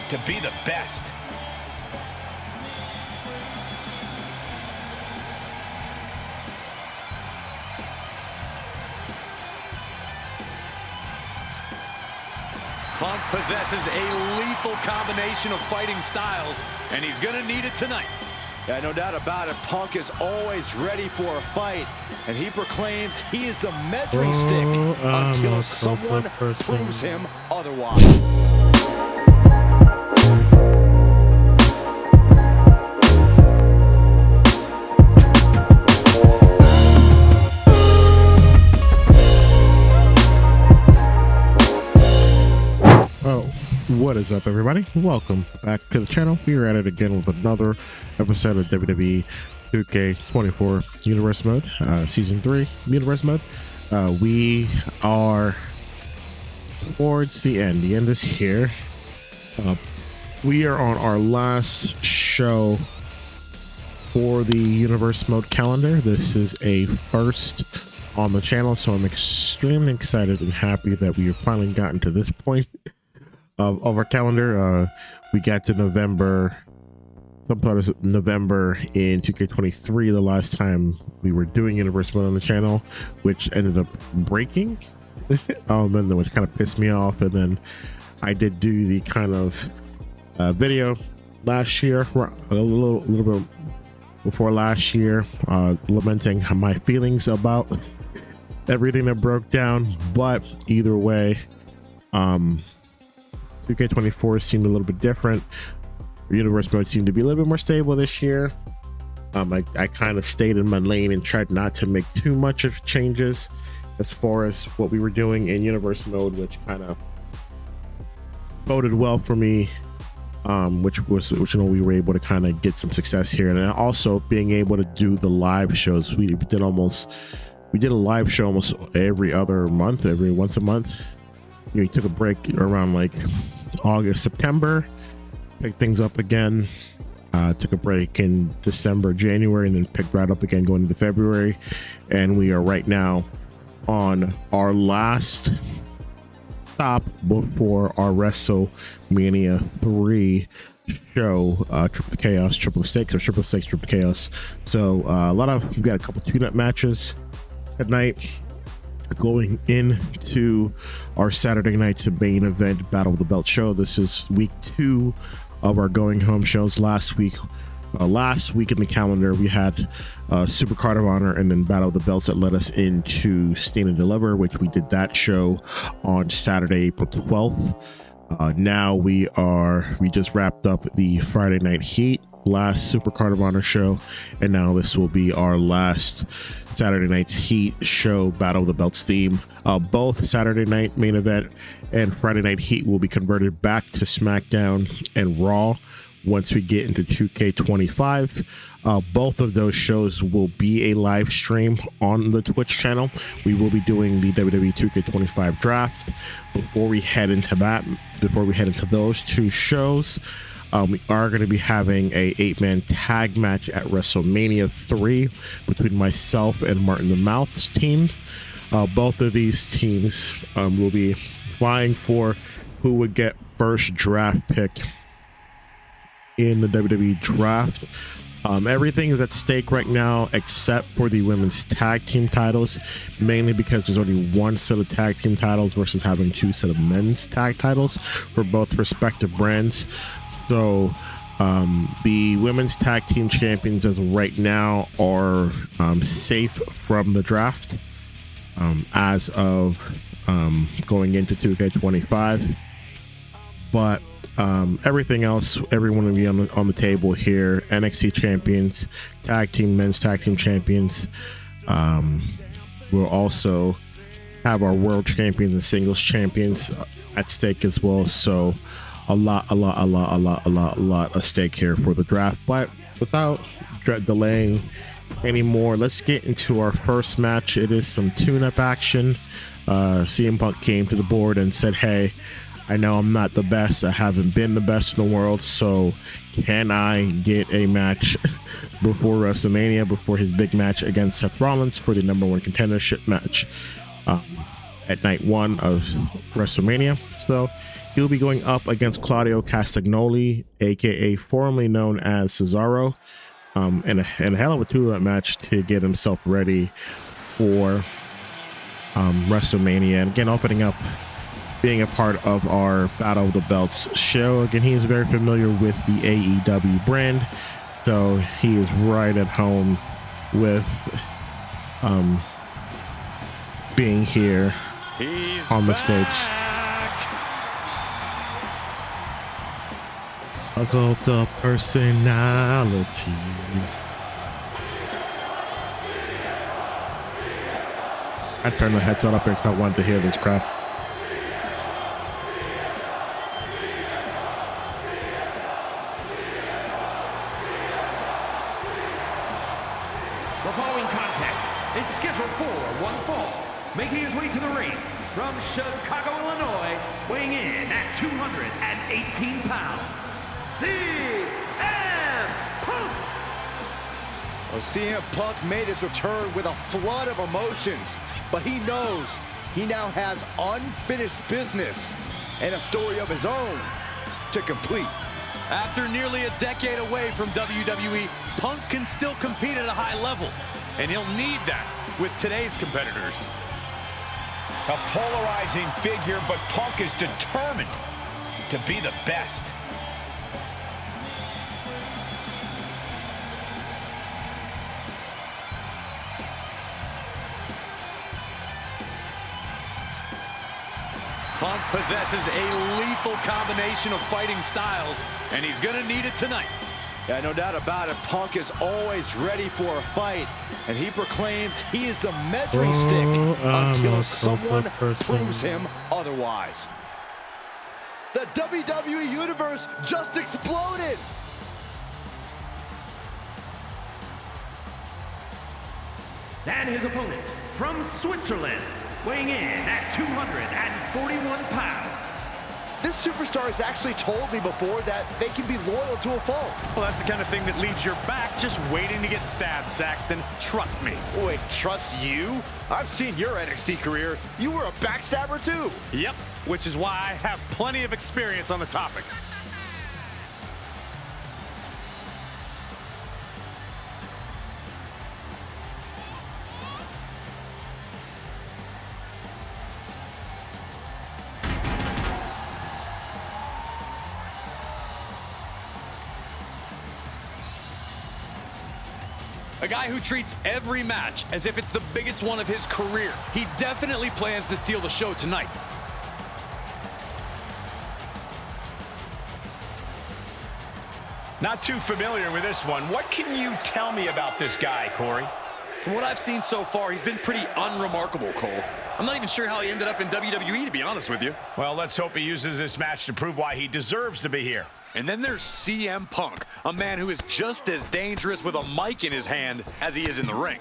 to be the best. Punk possesses a lethal combination of fighting styles, and he's going to need it tonight. Yeah, no doubt about it. Punk is always ready for a fight, and he proclaims he is the measuring stick until someone proves him otherwise. What is up, everybody? Welcome back to the channel. We are at it again with another episode of WWE2K24 Universe Mode, Season 3 Universe Mode. We are towards the end. The end is here. We are on our last show for the Universe Mode calendar. This is a first on the channel, so I'm extremely excited and happy that we have finally gotten to this point of our calendar. We got to November, some part of November in 2K23, the last time we were doing Universe Mode on the channel, which ended up breaking, then which kind of pissed me off. And then I did do the kind of video last year, a little bit before last year, lamenting my feelings about everything that broke down. But either way, 2K24 seemed a little bit different. Universe Mode seemed to be a little bit more stable this year. I kind of stayed in my lane and tried not to make too much of changes as far as what we were doing in Universe Mode, which kind of boded well for me, which you know, we were able to kind of get some success here. And also being able to do the live shows. We did a live show almost every once a month. You know, we took a break around like August, September, picked things up again, took a break in December, January, and then picked right up again going into February. And we are right now on our last stop before our WrestleMania 3 show, Triple Chaos, Triple Stakes, or Triple Stakes, Triple Chaos. So we got a couple tune-up matches at night. Going into our Saturday night's main event, Battle of the Belt show. This is week 2 of our going home shows. Last week in the calendar, we had Super Card of Honor and then Battle of the Belts that led us into Stand and Deliver, which we did that show on Saturday, April 12th. Now we just wrapped up the Friday Night Heat, last Super Card of Honor show, and now this will be our last Saturday night's Heat show, Battle of the Belts theme. Both Saturday night main event and Friday night Heat will be converted back to SmackDown and Raw once we get into 2K25. Both of those shows will be a live stream on the Twitch channel. We will be doing the WWE2K25 draft. Before we head into those two shows, we are going to be having a 8-man tag match at WrestleMania 3 between myself and Martin the Mouth's team. Both of these teams will be vying for who would get first draft pick in the WWE draft. Everything is at stake right now except for the women's tag team titles, mainly because there's only one set of tag team titles versus having 2 set of men's tag titles for both respective brands. So the women's tag team champions as of right now are safe from the draft as of going into 2K25. But everything else, everyone will be on the table here. NXT champions, men's tag team champions. We'll also have our world champions and singles champions at stake as well. So a lot of stake here for the draft. But without delaying anymore, let's get into our first match. It is some tune-up action. CM Punk came to the board and said, hey, I know I'm not the best. I haven't been the best in the world. So can I get a match before WrestleMania, before his big match against Seth Rollins for the #1 contendership match? at night 1 of WrestleMania. So he'll be going up against Claudio Castignoli, aka formerly known as Cesaro, and a hell of a 2-round match to get himself ready for WrestleMania. And again, opening up, being a part of our Battle of the Belts show. Again, he is very familiar with the AEW brand, so he is right at home with being here on the stage. A cult of personality. I turned the headset up because I wanted to hear this crap. The following contest is scheduled for one fall. Making his way to the ring from Chicago, Illinois, weighing in at 218 pounds, CM Punk! Well, CM Punk made his return with a flood of emotions, but he knows he now has unfinished business and a story of his own to complete. After nearly a decade away from WWE, Punk can still compete at a high level, and he'll need that with today's competitors. A polarizing figure, but Punk is determined to be the best. Punk possesses a lethal combination of fighting styles, and he's going to need it tonight. Yeah, no doubt about it. Punk is always ready for a fight, and he proclaims he is the measuring stick until someone proves him otherwise. The WWE Universe just exploded! And his opponent from Switzerland, weighing in at 241 pounds. This superstar has actually told me before that they can be loyal to a foe. Well, that's the kind of thing that leaves your back just waiting to get stabbed, Saxton. Trust me. Wait, trust you? I've seen your NXT career. You were a backstabber too. Yep, which is why I have plenty of experience on the topic. A guy who treats every match as if it's the biggest one of his career. He definitely plans to steal the show tonight. Not too familiar with this one. What can you tell me about this guy, Corey? From what I've seen so far, he's been pretty unremarkable, Cole. I'm not even sure how he ended up in WWE, to be honest with you. Well, let's hope he uses this match to prove why he deserves to be here. And then there's CM Punk, a man who is just as dangerous with a mic in his hand as he is in the ring.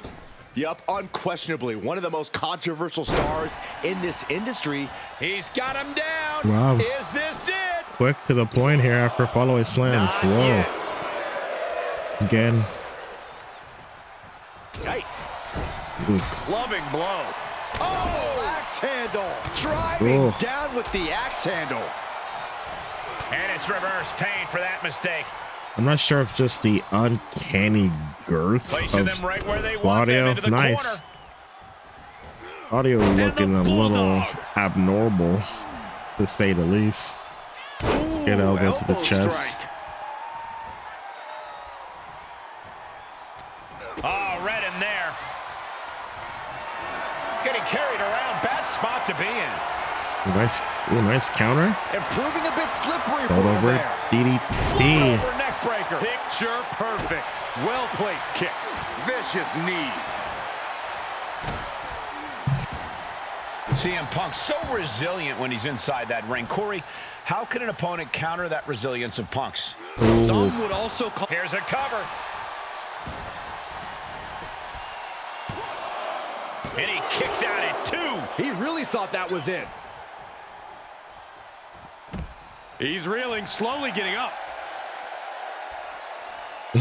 Yup, unquestionably one of the most controversial stars in this industry. He's got him down. Wow. Is this it? Quick to the point here after follow-away slam. Whoa. Yet. Again. Yikes. Oof. Clubbing blow. Oh, axe handle. Driving Ooh. down with the axe handle. And it's reverse pain for that mistake. I'm not sure if just the uncanny girth Placing of them right where they want Claudio. them, into the Nice. corner. Claudio looking a little abnormal, to say the least. Ooh, Get elbow to the elbow chest. strike. Oh, red in there. Getting carried around. Bad spot to be in. Nice counter. And proving a bit slippery for Rolled him over there. DDT. Over neck breaker. Picture perfect. Well-placed kick. Vicious knee. CM Punk so resilient when he's inside that ring. Corey, how can an opponent counter that resilience of Punk's? Ooh. Some would also call... Here's a cover. And he kicks out at 2. He really thought that was it. He's reeling, slowly getting up. No.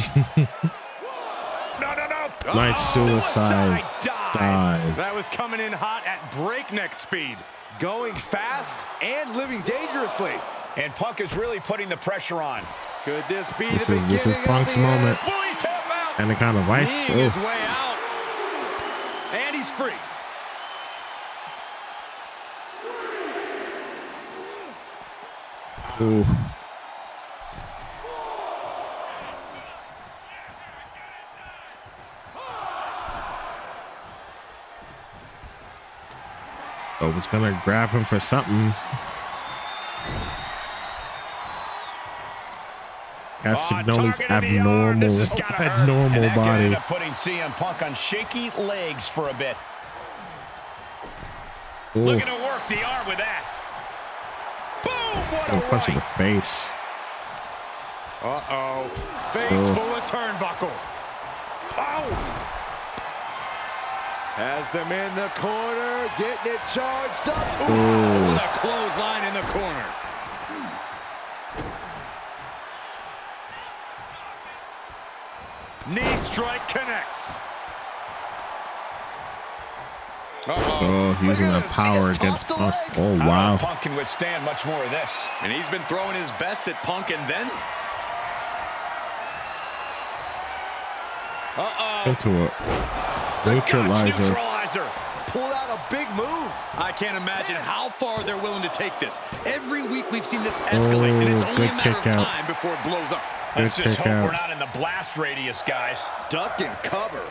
Nice suicide dive. That was coming in hot at breakneck speed. Going fast and living dangerously. And Punk is really putting the pressure on. Could this be This is Punk's moment. And the kind of ice. Kneeing his way out. And he's free. Ooh. Oh, was gonna grab him for something. Castignoli's abnormal body. Putting CM Punk on shaky legs for a bit. Ooh. Looking to work the arm with that. Boom! What a punch in the face. Uh-oh. Face full of turnbuckle. Oh! Has them in the corner, getting it charged up. Ooh, a clothesline in the corner. Knee strike connects. Oh, using that power against Punk. Oh, wow. Punk can withstand much more of this. And he's been throwing his best at Punk, and then... Into it. Neutralizer. Pulled out a big move. I can't imagine how far they're willing to take this. Every week we've seen this escalate, and it's only a matter of time before it blows up. Let's just hope we're not in the blast radius, guys. Duck and cover.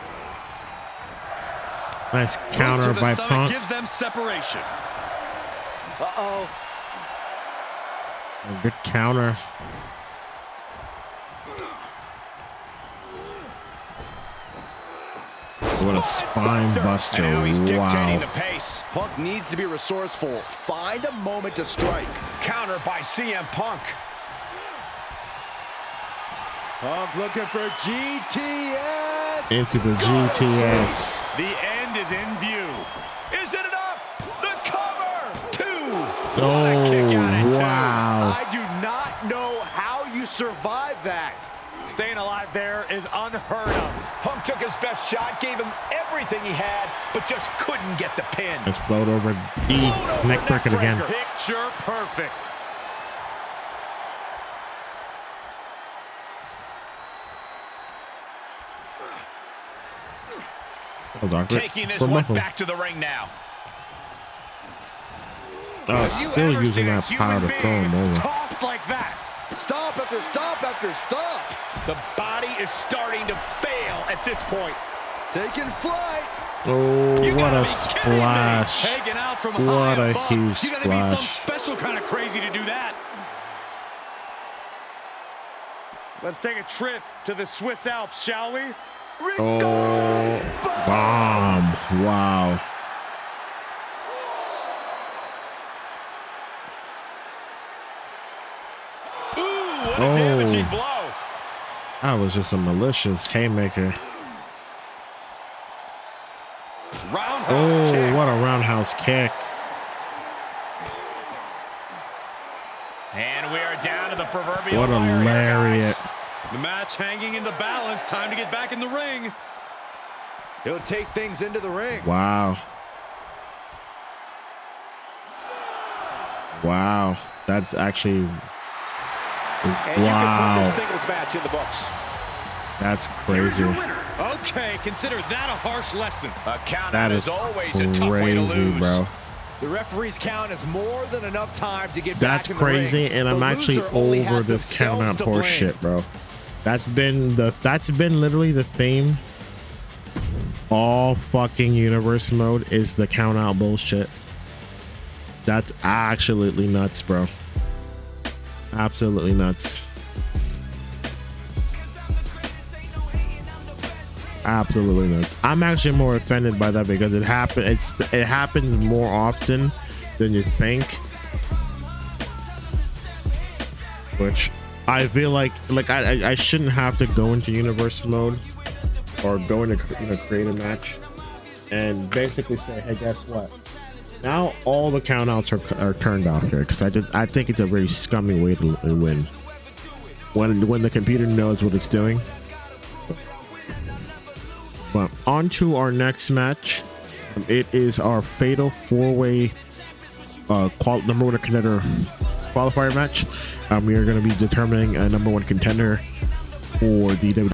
Nice counter by Punk. Gives them separation. Uh-oh. A good counter. What a spine buster. Wow. The pace. Punk needs to be resourceful. Find a moment to strike. Counter by CM Punk. Punk looking for GTS. Into the GTS. The end is in view. Is it enough? The cover. 2. Oh, wow. I do not know how you survive that. Staying alive there is unheard of. Punk took his best shot, gave him everything he had, but just couldn't get the pin. Let's float over D. Neck breaker again. Picture perfect. That was awkward. Taking this one back to the ring now. Oh, still using that power to throw him over. Tossed like that. Stomp after stomp after stomp. The body is starting to fail at this point. Taking flight. Oh, what a splash. Taken out from What high a above. huge You gotta be some splash. special kind of crazy to do that. Let's take a trip to the Swiss Alps, shall we? Oh, bomb. Wow. What a damaging blow. That was just a malicious haymaker. Roundhouse kick. What a roundhouse kick. And we are down to the proverbial What a wire here, lariat. guys. The match hanging in the balance. Time to get back in the ring. He'll take things into the ring. Wow. Wow. That's actually... And wow. you can put this singles match in the books. That's crazy. Okay, consider that a harsh lesson. A count That is always a tough way to crazy, lose. bro. The referee's count is more than enough time to get That's back in the ring. crazy, and I'm The actually loser only over has this count out themselves to horse blame. shit, bro. That's been literally the theme. All fucking universe mode is the count out bullshit. That's absolutely nuts, bro. Absolutely nuts. Absolutely nuts. I'm actually more offended by that because it happens more often than you think. Which I feel like I shouldn't have to go into universe mode or go into create a match and basically say, hey, guess what? Now all the countouts are turned off here because I think it's a very scummy way to win. When the computer knows what it's doing. But on to our next match. It is our fatal 4-way number 1 contender qualifier match. We are going to be determining a number 1 contender for the WWE